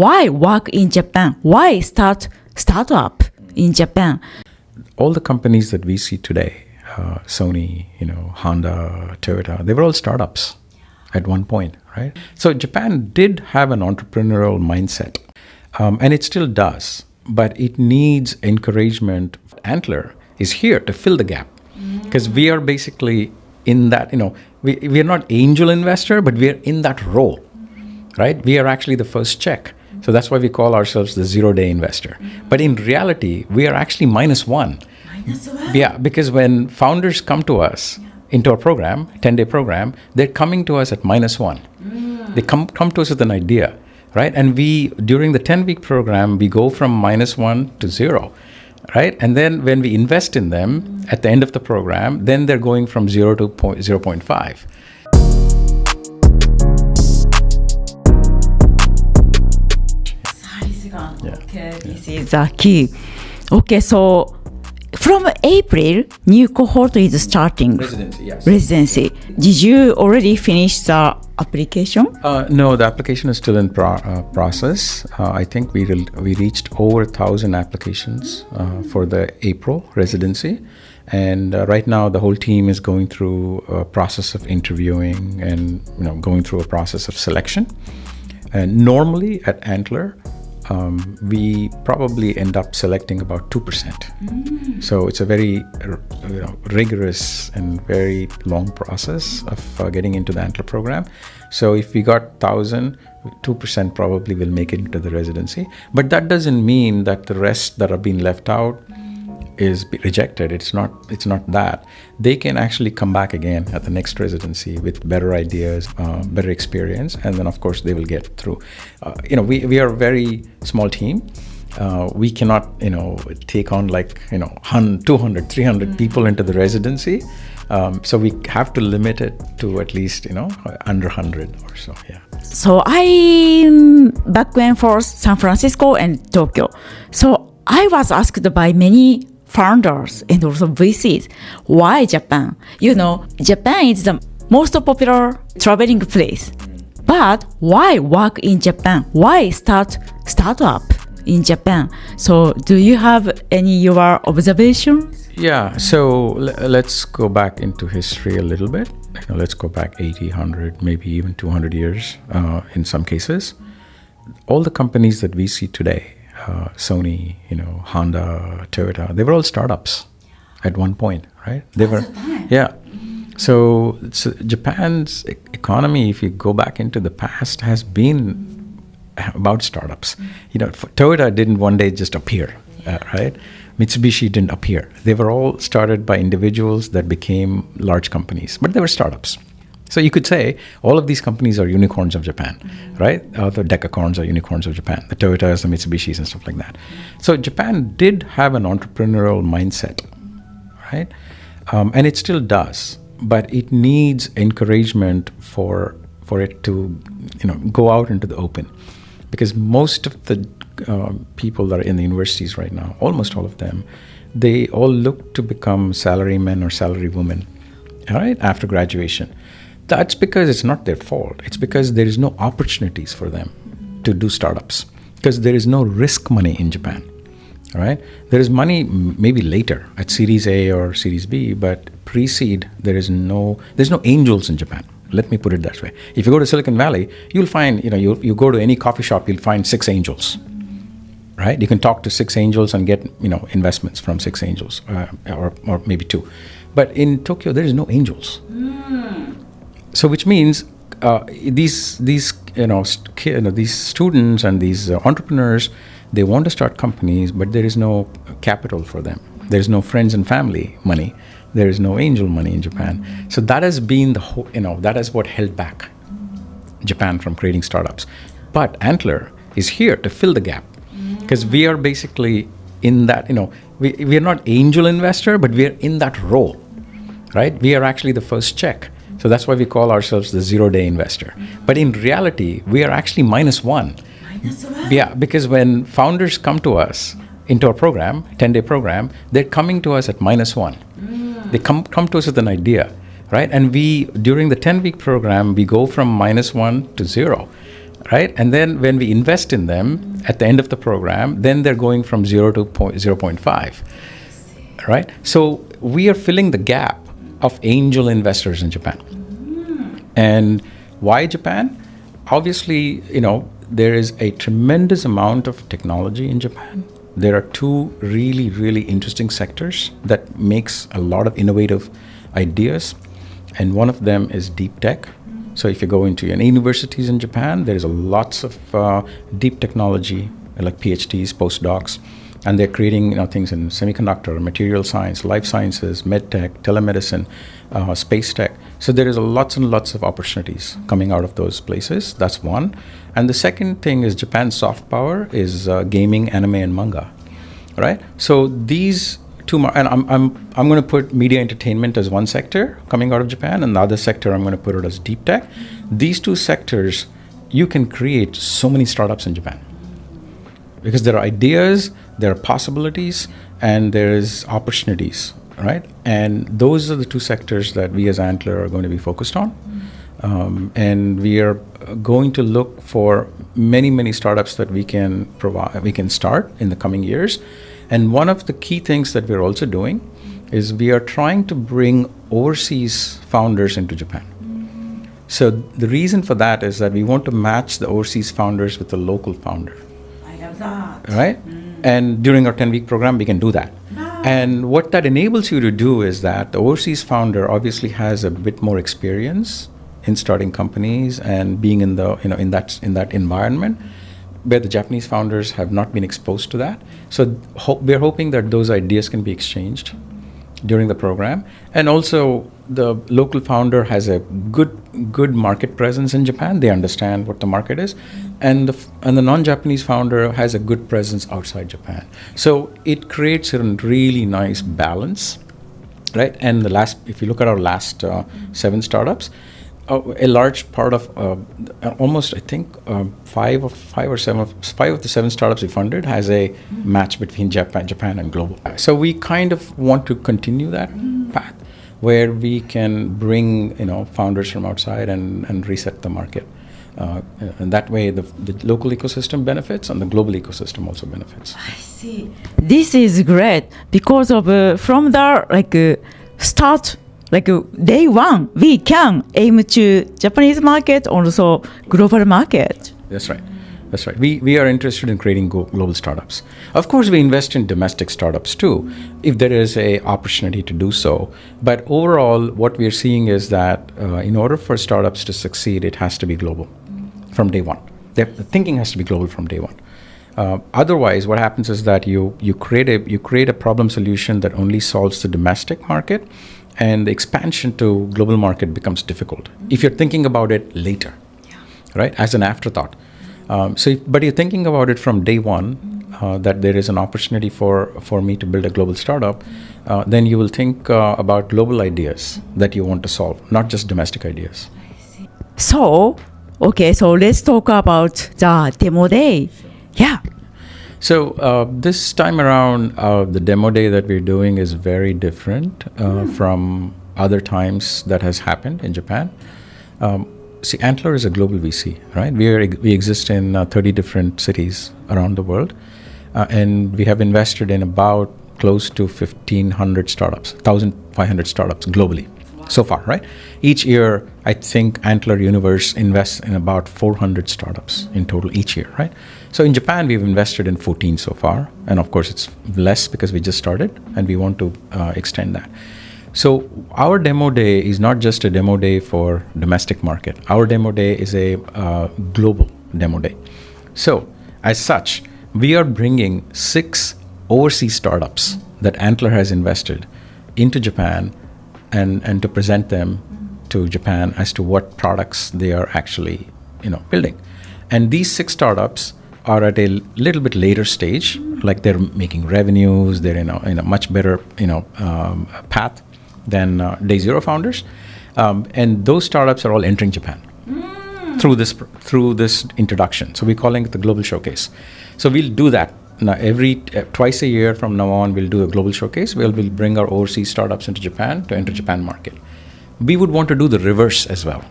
Why work in Japan? Why startup in Japan? All the companies that we see today, Sony, Honda, Toyota, they were all startups at one point, right? So Japan did have an entrepreneurial mindset, and it still does, but it needs encouragement. Antler is here to fill the gap, because we are basically in that, we are not angel investor, but we are in that role, right? We are actually the first check. So that's why we call ourselves the 0-day investor. But in reality, we are actually -1. Yeah, because when founders come to us into our program, 10-day program, they're coming to us at -1. They come to us with an idea, right? And during the 10-week program, we go from -1 to 0, right? And then when we invest in them at the end of the program, then they're going from 0 to 0.5. Okay, this is the key. Okay, so from April, new cohort is starting. Residency, yes. Residency. Did you already finish the application? No, the application is still in process. I think we reached over 1,000 applications for the April residency. And right now, the whole team is going through a process of interviewing and going through a process of selection. And normally at Antler, we probably end up selecting about 2%. So it's a very rigorous and very long process of getting into the Antler program. So if we got 1,000, 2% probably will make it into the residency. But that doesn't mean that the rest that are being left out is rejected. It's not that. They can actually come back again at the next residency with better ideas, better experience, and then of course they will get through. We are a very small team. We cannot take on 200, 300 people into the residency. So we have to limit it to at least under 100 or so. Yeah. So I'm back and forth San Francisco and Tokyo. So I was asked by many founders and also VCs, why Japan? Japan is the most popular traveling place. But why work in Japan? Why startup in Japan? So do you have any your observations? Yeah, so let's go back into history a little bit. Let's go back 80, 100, maybe even 200 years in some cases. All the companies that we see today, Sony, Honda, Toyota, they were all startups at one point, right? Yeah. So Japan's economy, if you go back into the past, has been about startups. Toyota didn't one day just appear, right? Mitsubishi didn't appear. They were all started by individuals that became large companies, but they were startups. So you could say all of these companies are unicorns of Japan, right? The decacorns are unicorns of Japan, the Toyotas, the Mitsubishis, and stuff like that. So Japan did have an entrepreneurial mindset, right? And it still does, but it needs encouragement for it to, go out into the open, because most of the people that are in the universities right now, almost all of them, they all look to become salarymen or salarywomen, all right, after graduation. That's because it's not their fault. It's because there is no opportunities for them to do startups, because there is no risk money in Japan, all right? There is money maybe later at Series A or Series B, but pre-seed, there's no angels in Japan. Let me put it that way. If you go to Silicon Valley, you'll find, you go to any coffee shop, you'll find 6 angels, right? You can talk to 6 angels and get, investments from 6 angels, or maybe 2. But in Tokyo, there is no angels. So which means these students and these entrepreneurs, they want to start companies, but there is no capital for them. There is no friends and family money. There is no angel money in Japan. So that has been that is what held back Japan from creating startups. But Antler is here to fill the gap, because we are basically in that, we are not angel investor, but we are in that role, right? We are actually the first check. So that's why we call ourselves the 0-day investor. But in reality, we are actually -1. Yeah, because when founders come to us into our program, 10-day program, they're coming to us at -1. They come to us with an idea, right? And during the 10-week program, we go from -1 to 0, right? And then when we invest in them at the end of the program, then they're going from 0 to 0.5, right? So we are filling the gap of angel investors in Japan. And why Japan? Obviously, there is a tremendous amount of technology in Japan. There are two really, really interesting sectors that makes a lot of innovative ideas. And one of them is deep tech. So if you go into universities in Japan, there is lots of deep technology, like PhDs, postdocs, and they're creating things in semiconductor, material science, life sciences, med tech, telemedicine, space tech. So there is lots and lots of opportunities coming out of those places. That's one. And the second thing is Japan's soft power is gaming, anime, and manga, right? So these two, and I'm going to put media entertainment as one sector coming out of Japan, and the other sector I'm going to put it as deep tech. These two sectors, you can create so many startups in Japan because there are ideas, there are possibilities, and there is opportunities, right? And those are the two sectors that we as Antler are going to be focused on. And we are going to look for many startups that we can provide, we can start in the coming years. And one of the key things that we're also doing is we are trying to bring overseas founders into Japan. So the reason for that is that we want to match the overseas founders with the local founder. I love that. Right? And during our 10-week program, we can do that. And what that enables you to do is that the overseas founder obviously has a bit more experience in starting companies and being in the in that environment, where the Japanese founders have not been exposed to that. So we're hoping that those ideas can be exchanged during the program. And also the local founder has a good market presence in Japan. They understand what the market is. And the non-Japanese founder has a good presence outside Japan. So it creates a really nice balance, right? And if you look at our last 7 startups, a large part of almost, I think, 5 of the 7 startups we funded has a match between Japan and global. So we kind of want to continue that path where we can bring founders from outside and reset the market. And that way the local ecosystem benefits and the global ecosystem also benefits. I see. This is great because of from the start. Day one, we can aim to Japanese market, also global market. That's right. We are interested in creating global startups. Of course, we invest in domestic startups too, if there is a opportunity to do so. But overall, what we are seeing is that in order for startups to succeed, it has to be global from day one. The thinking has to be global from day one. Otherwise, what happens is that you create a problem solution that only solves the domestic market, and the expansion to global market becomes difficult if you're thinking about it later, right, as an afterthought. But you're thinking about it from day one, that there is an opportunity for me to build a global startup, then you will think about global ideas that you want to solve, not just domestic ideas. So let's talk about the demo day. Yeah. So this time around, the demo day that we're doing is very different from other times that has happened in Japan. See, Antler is a global VC, right? We exist in 30 different cities around the world, and we have invested in about close to 1,500 startups, 1,500 startups globally so far, right? Each year, I think Antler Universe invests in about 400 startups in total each year, right? So in Japan, we've invested in 14 so far. And of course, it's less because we just started and we want to extend that. So our demo day is not just a demo day for domestic market. Our demo day is a global demo day. So as such, we are bringing 6 overseas startups that Antler has invested into Japan and to present them to Japan as to what products they are actually building. And these 6 startups are at a little bit later stage, like they're making revenues, they're in a much better path than day 0 founders, and those startups are all entering Japan through this introduction. So we're calling it the Global Showcase. So we'll do that now twice a year from now on. We'll do a global showcase. We'll bring our overseas startups into Japan to enter Japan market. We would want to do the reverse as well.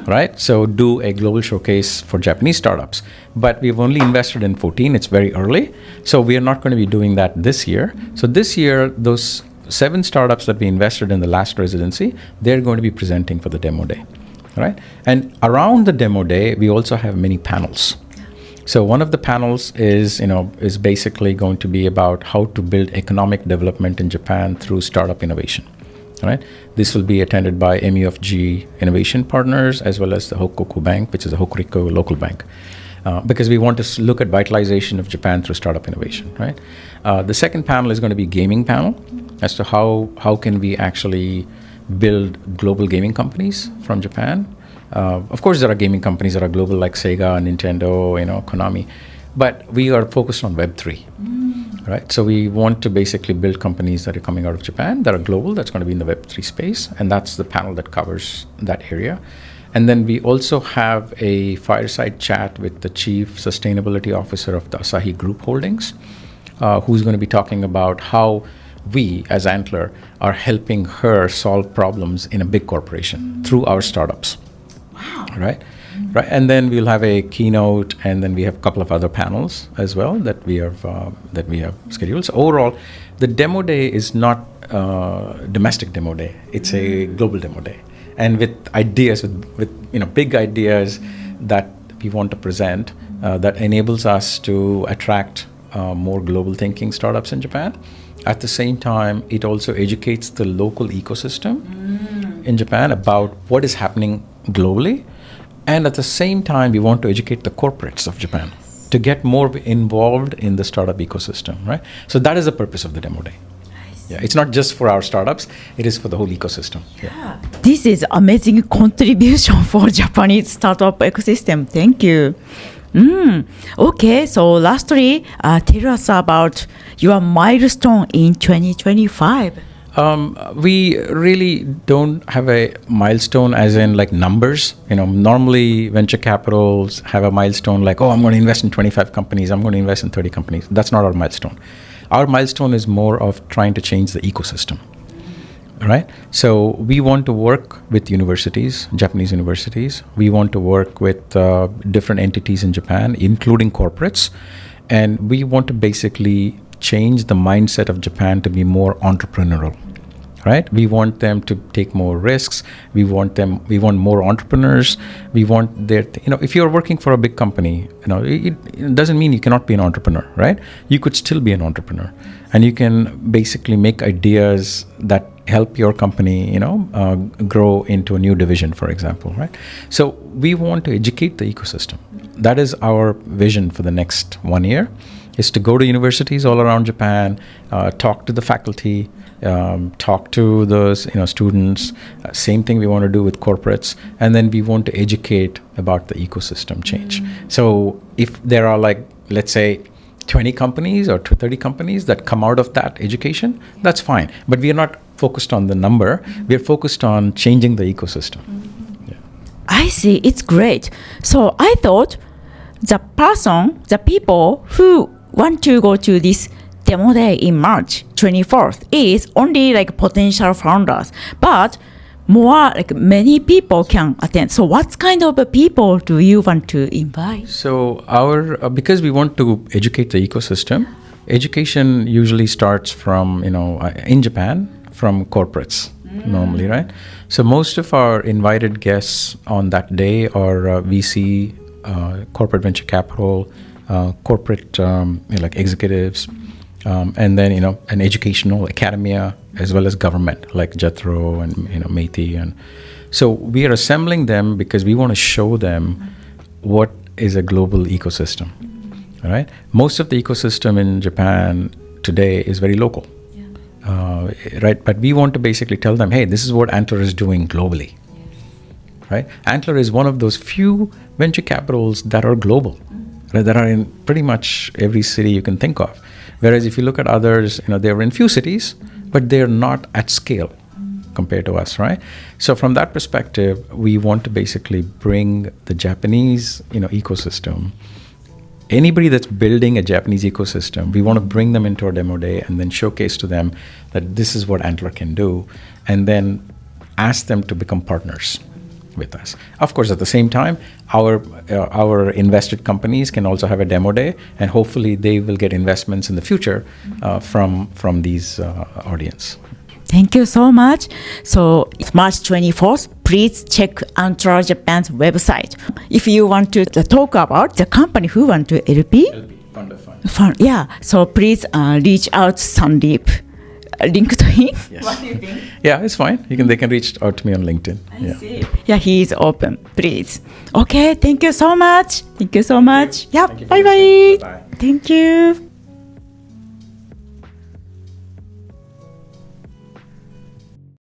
right? So do a global showcase for Japanese startups. But we've only invested in 14. It's very early. So we are not going to be doing that this year. So this year, those 7 startups that we invested in the last residency, they're going to be presenting for the demo day, right? And around the demo day, we also have many panels. So one of the panels is basically going to be about how to build economic development in Japan through startup innovation. Right? This will be attended by MUFG Innovation Partners as well as the Hokoku Bank, which is a Hokuriku local bank, because we want to look at vitalization of Japan through startup innovation. Right? The second panel is going to be gaming panel as to how can we actually build global gaming companies from Japan. Of course, there are gaming companies that are global like Sega, Nintendo, Konami, but we are focused on Web3. Right? So we want to basically build companies that are coming out of Japan that are global, that's going to be in the Web3 space, and that's the panel that covers that area. And then we also have a fireside chat with the Chief Sustainability Officer of the Asahi Group Holdings, who's going to be talking about how we, as Antler, are helping her solve problems in a big corporation through our startups. Wow. Right? Right, and then we'll have a keynote, and then we have a couple of other panels as well that we have scheduled. So overall, the demo day is not domestic demo day; it's a global demo day, and with ideas, with big ideas that we want to present that enables us to attract more global thinking startups in Japan. At the same time, it also educates the local ecosystem in Japan about what is happening globally. And at the same time, we want to educate the corporates of Japan to get more involved in the startup ecosystem, right? So that is the purpose of the demo day. Yeah, it's not just for our startups, it is for the whole ecosystem. Yeah. This is amazing contribution for Japanese startup ecosystem. Thank you. Okay, so lastly, tell us about your milestone in 2025. We really don't have a milestone as in like numbers. Normally venture capitals have a milestone like, I'm going to invest in 25 companies, I'm going to invest in 30 companies. That's not our milestone. Our milestone is more of trying to change the ecosystem, right? So we want to work with universities, Japanese universities. We want to work with different entities in Japan, including corporates. And we want to basically change the mindset of Japan to be more entrepreneurial, right? We want them to take more risks. We want more entrepreneurs. We want if you're working for a big company, it doesn't mean you cannot be an entrepreneur, right? You could still be an entrepreneur, and you can basically make ideas that help your company, grow into a new division, for example, right? So we want to educate the ecosystem. That is our vision for the next 1 year, is to go to universities all around Japan, talk to the faculty, talk to the students. Same thing we want to do with corporates, and then we want to educate about the ecosystem change. So if there are let's say 20 companies or 30 companies that come out of that education, that's fine. But we are not focused on the number. We are focused on changing the ecosystem. Yeah. I see. It's great. So I thought the people who want to go to this demo day in March 24th is only potential founders, but more many people can attend. So what kind of people do you want to invite? So because we want to educate the ecosystem, education usually starts from, in Japan, from corporates normally, right? So most of our invited guests on that day are VC, corporate venture capital, corporate executives, and then an educational academia, as well as government like Jethro and Meiti. And so we are assembling them because we want to show them what is a global ecosystem. All right, most of the ecosystem in Japan today is very local, right? But we want to basically tell them, hey, this is what Antler is doing globally. Right? Antler is one of those few venture capitals that are global, right, that are in pretty much every city you can think of. Whereas if you look at others, they're in few cities, but they're not at scale compared to us, right? So from that perspective, we want to basically bring the Japanese, ecosystem. Anybody that's building a Japanese ecosystem, we want to bring them into our demo day and then showcase to them that this is what Antler can do, and then ask them to become partners. with us. Of course, at the same time, our invested companies can also have a demo day, and hopefully they will get investments in the future from these audience. Thank you so much. So it's March 24th. Please check Antler Japan's website. If you want to talk about the company who want to LP, Fund of Fund. yeah. So please reach out to Sandeep. Link to him. Yes. What do you think? Yeah, it's fine. They can reach out to me on LinkedIn. I see. Yeah, he is open. Please. Okay. Thank you so much. Thank you so much. Yeah. Thank you for Bye bye. listening. Bye-bye. Thank you.